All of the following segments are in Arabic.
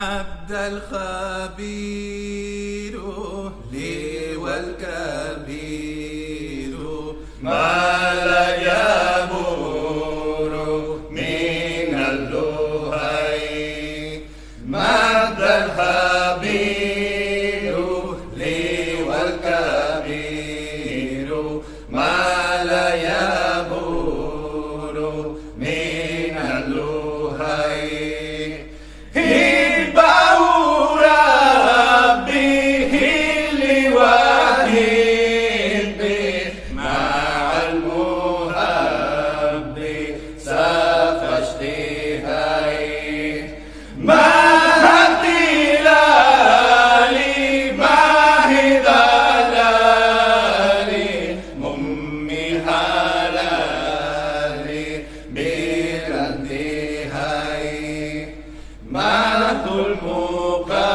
عبد الخبير لي والكبير ما لا يبور من اللهي مد الخبير لي والكبير ما لا يبور من اللهي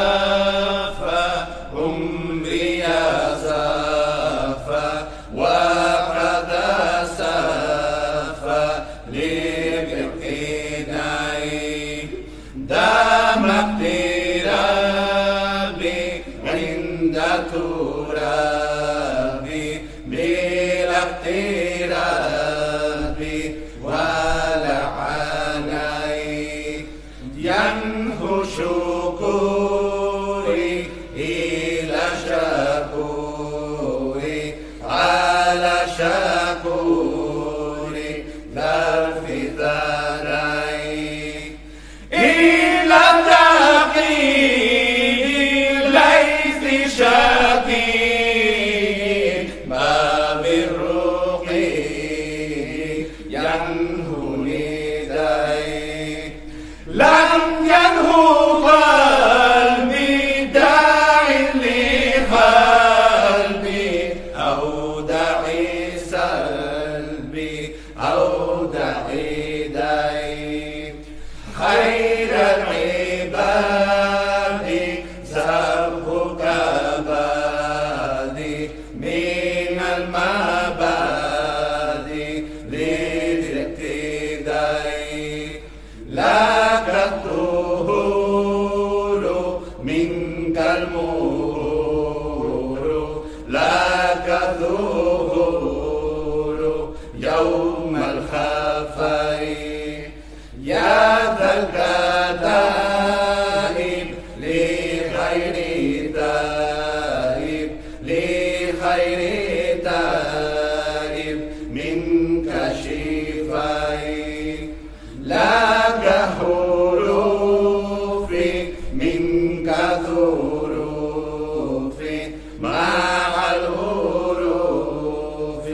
المقافى عمري يا صافى وقد سافى لابتدائي دام اقترابي عند ترابي بلا اقترابي ولا عناي ينهو شكوري إلى شكوري على شكوري ظرف ثناي إلى تقي ليس شقي باب الرقي ينهو نداي لم ينهو قلبي داعي لقلبي أو داعي سلبي أو داعي داي خير العباد سبك بادي من المبادئ للاقتداء لك الظهور منك المرور لك الظهور يوم الخفاء يا ذا الكتائب لخير تائب لخير تائب منك شفائي لك حروفي منك ظروفي مع الحروف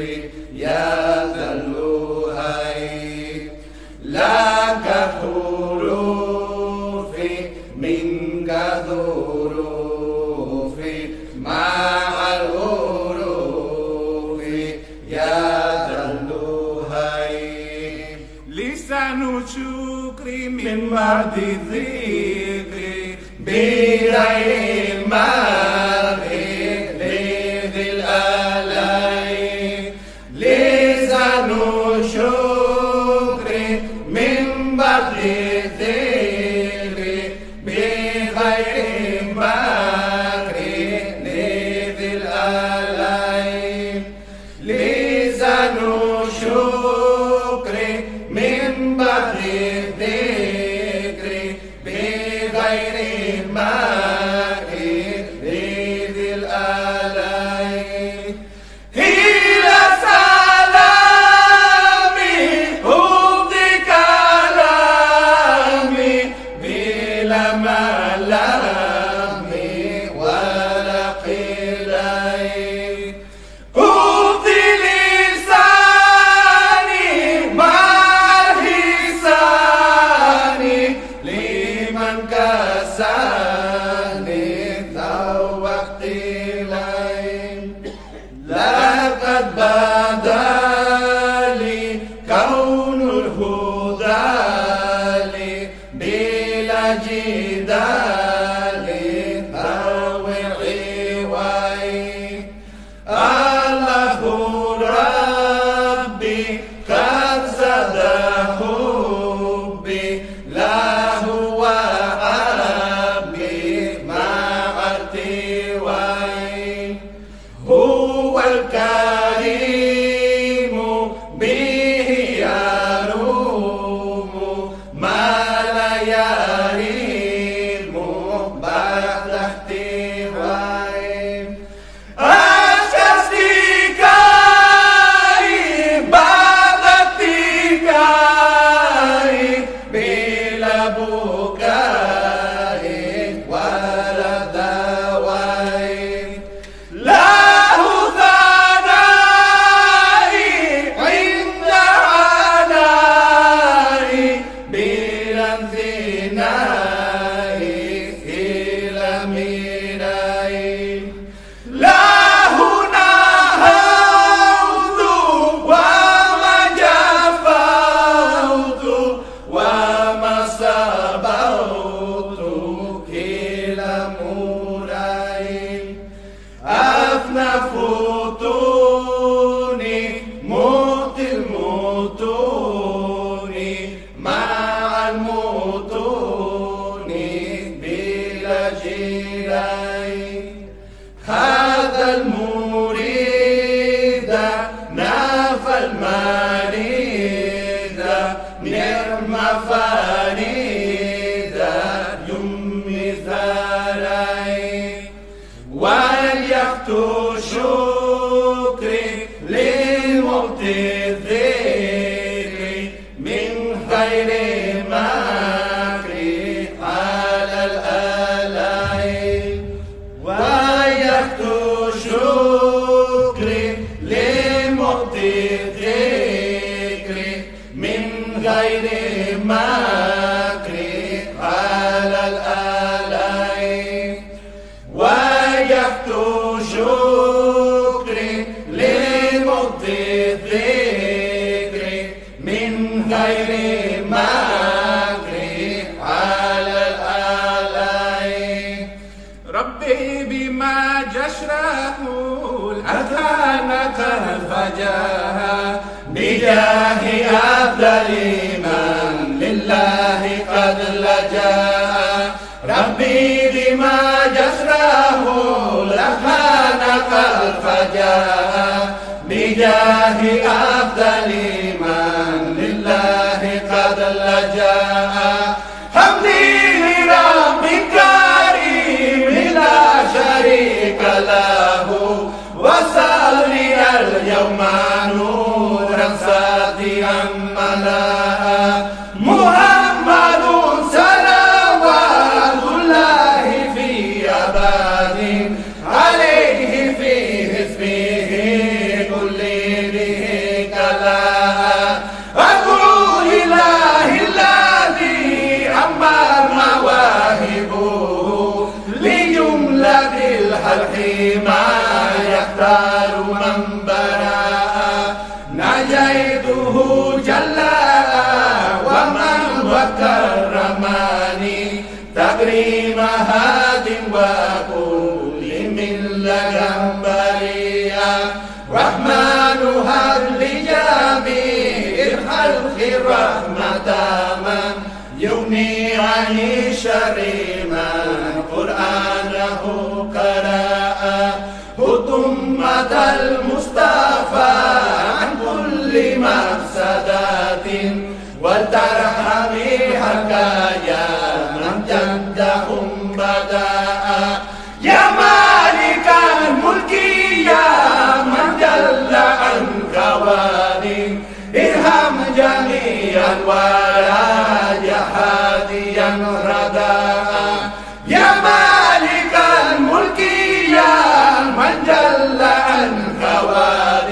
يا ذا اللهي لك حروفي منك ظروفي مع الحروف يا ذا اللهي لسان شكري من بعد ذكري بغير المرء لذي الآلاء لسان شكري من بعد ذكري بغير المرء لذي الآلاء لسان شكري من بعد ذكري بغير الماء لذي الآلاء إلى سلامي أبدي كلامي بلا ملامي ولا قلاي أبدي لساني مع لساني لمن كساني ذو اقتلاي لقد بدا لي كون الهدى لي بلا جدال ذوي العواي الله ربي قد زاد حبي له وعاب الجيلين هذا المريد نافى المريد نعم فريد يمي ثري وليخت شكري لمعطي الذكر من غير مكر على الآلين ويخت شكري لمعطي الذكر من غير مكر على الآلين ويخت شكري لمعطي الذكر من غير مكر على الآلين ربي بما جشره الأذان كالفجاها بجاه أفضل من لله قد لجا ربي بما جسره الأذان كالفجاها بجاه أفضل من لله قد لجا حمدي لرب كريم لا شريك له وصلي اليوم نورا ساطعا ملا محمد صلوات الله في أبد عليه في حزبه كل به كلا أقول إله الذي أما مواهبه لجملة الخلق ما يختار من براء نجيته جل ومن وكرمني تكريم هاد وكل من لدن بريا رحمن هب لجميع الخلق رحمة من يغني عن الشر من قرآنه قرأ أمة المصطفى عن كل مفسدات ولترحمها يا من جدهم بدأ يا مالك الملك يا من جل عن كوان ارحم جميع الورى يا هاديا رداء يا مالك الملك يا من جل عن خوارٍ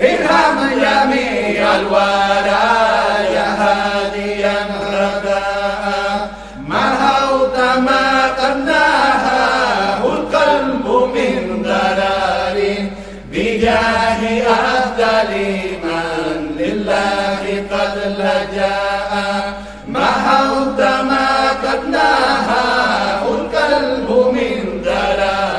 ارحم جميع الورى يا هاديا رداء محوت ما قد نهاه القلب من ضرر بجاه أفضل من لله قد لجأ محوت ما قد نهاه القلب من ضرر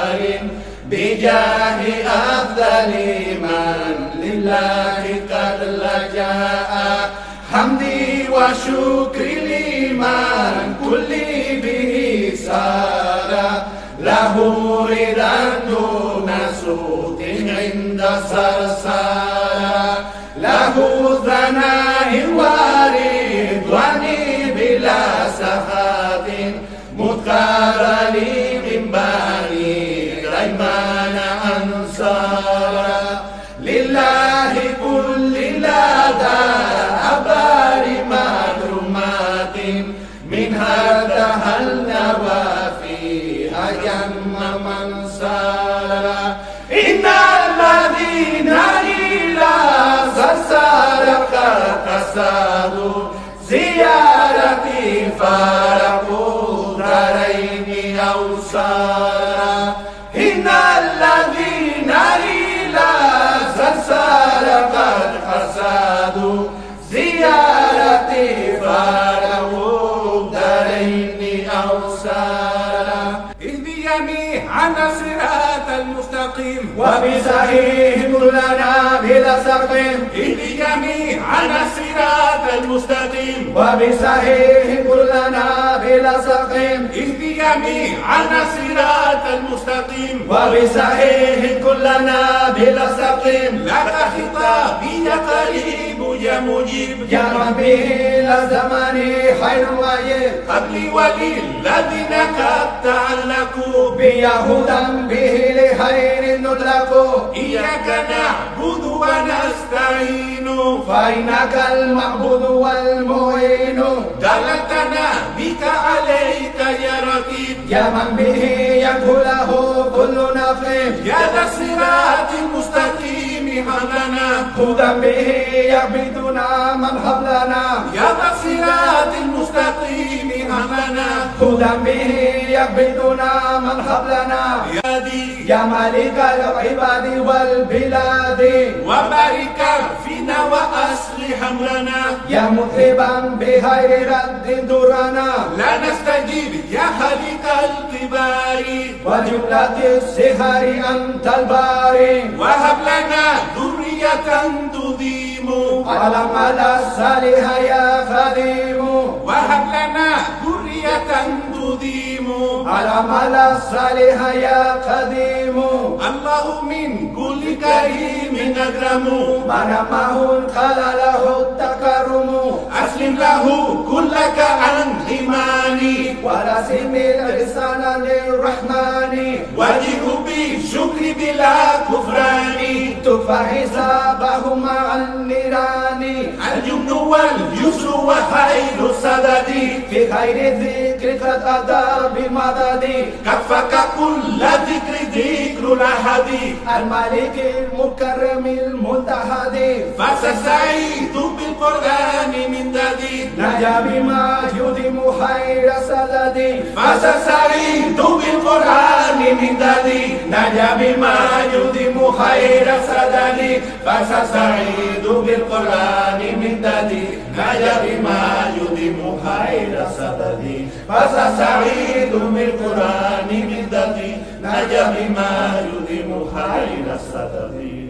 بجاه أفضل من لله قد لجأ حمدي وشكري لمن كل به سار له رضا دون سوء عند صرصار له ثناء ورضوان بلا سخط مذكر لي من بني ريمان أنصارا لله كل لدى أبار مكرمات من هذا النوى فيها جم من سارا إن الذين إلى سرسار قصدوا زيارتي فارقوا دارين أوسارا إن الذين إلى سرسار قصدوا زيارتي فارقوا دارين أوسارا إذ جميعا صراط المستقيم وبصحيح كلنا بلا سقيم إذ جميعا الصراط المستقيم وبصحيح كلنا بلا سقيم اهد جميعنا الصراط المستقيم وبصحيح كلنا بلا سقيم لك خطابي يا قريب يا مجيب يا من به لزمان خير واجب قبلي وللذين قد تعلقوا بيهودا به لخير ندلق إياك نعبد ونستعين فإنك المعبود والمعين دلتنا بك عليك يا رقيب يا من به يدخله كل نقيب يا ذا الصراط المستقيم حملنا هدى به يعبدنا من حبلنا يا ذا الصراط المستقيم حملنا هدى به يعبدنا من حبلنا يا دي يا مالك العباد والبلاد وبارك فينا وأصلح أمرنا يا مطربا بغير رد درنا لا نستجيب يا خالق الكبار وجملة السهر أنت الباري وهب لنا ذرية تضيم على مدى الصالح يا خديم وهب لنا ذرية تضيم على مدى الصالح يا قديم الله من كل كريم أكرم من معه قال له التكرم أسلم له كلك عن إيماني ولازم الإحسان للرحمن وجه بالشكر بلا كفران تكفى حسابه مع النيران الجبن واليسر وخير السدد في خير ذكر قد أتى بمدد كفك كل ذكر ذكر الأحد الملك المكرم المتحد فسعيد بالقرآن من ددي نجا بما يديم خير سدد فسعيد بالقرآن من ددي نجا بما يديم خير سدد فسعيد بالقرآن من ددي نجا بما يديم خير سدد فسعيد بالقرآن من ددي نجا بما يديم خير سدد